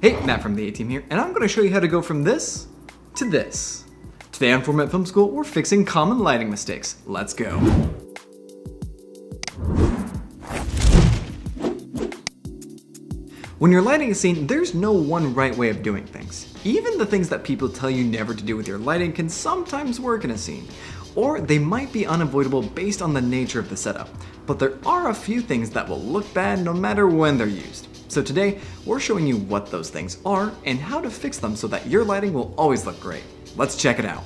Hey, Matt from the A-Team here, and I'm going to show you how to go from this to this. Today on Format Film School, we're fixing common lighting mistakes. Let's go. When you're lighting a scene, there's no one right way of doing things. Even the things that people tell you never to do with your lighting can sometimes work in a scene, or they might be unavoidable based on the nature of the setup. But there are a few things that will look bad no matter when they're used. So today, we're showing you what those things are and how to fix them so that your lighting will always look great. Let's check it out.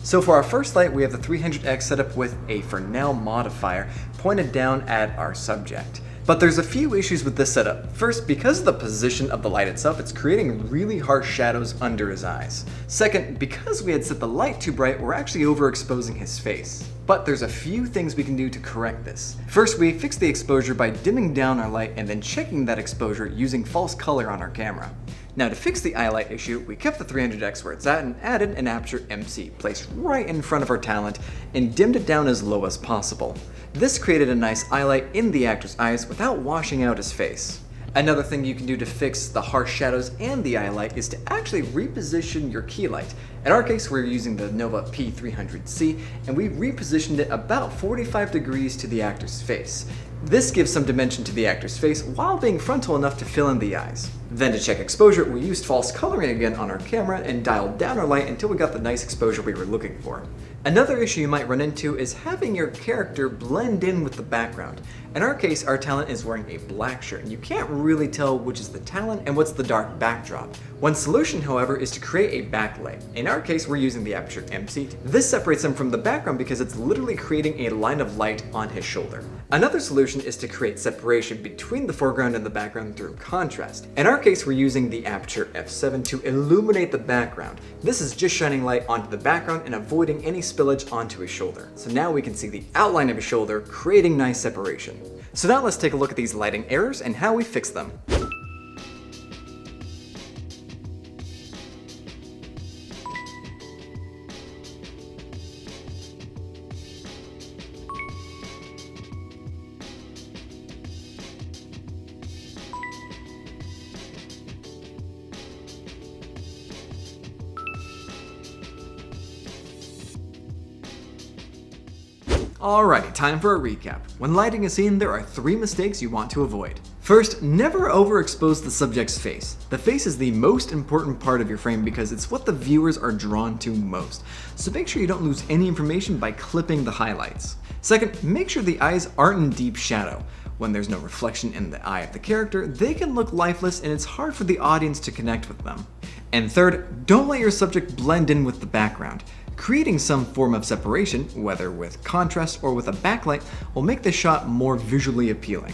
So for our first light, we have the 300x set up with a for now modifier pointed down at our subject. But there's a few issues with this setup. First, because of the position of the light itself, it's creating really harsh shadows under his eyes. Second, because we had set the light too bright, we're actually overexposing his face. But there's a few things we can do to correct this. First, we fix the exposure by dimming down our light and then checking that exposure using false color on our camera. Now to fix the eye light issue, we kept the 300x where it's at and added an Aputure MC placed right in front of our talent and dimmed it down as low as possible. This created a nice eye light in the actor's eyes without washing out his face. Another thing you can do to fix the harsh shadows and the eye light is to actually reposition your key light. In our case, we're using the Nova P300C, and we repositioned it about 45 degrees to the actor's face. This gives some dimension to the actor's face while being frontal enough to fill in the eyes. Then to check exposure, we used false coloring again on our camera and dialed down our light until we got the nice exposure we were looking for. Another issue you might run into is having your character blend in with the background. In our case, our talent is wearing a black shirt, and you can't really tell which is the talent and what's the dark backdrop. One solution, however, is to create a backlight. In our case, we're using the Aputure MC. This separates him from the background because it's literally creating a line of light on his shoulder. Another solution is to create separation between the foreground and the background through contrast. In our case, we're using the Aputure F7 to illuminate the background. This is just shining light onto the background and avoiding any spillage onto his shoulder. So now we can see the outline of his shoulder, creating nice separation. So now let's take a look at these lighting errors and how we fix them. Alrighty, time for a recap. When lighting a scene, there are 3 mistakes you want to avoid. First, never overexpose the subject's face. The face is the most important part of your frame because it's what the viewers are drawn to most. So make sure you don't lose any information by clipping the highlights. Second, make sure the eyes aren't in deep shadow. When there's no reflection in the eye of the character, they can look lifeless and it's hard for the audience to connect with them. And third, don't let your subject blend in with the background. Creating some form of separation, whether with contrast or with a backlight, will make the shot more visually appealing.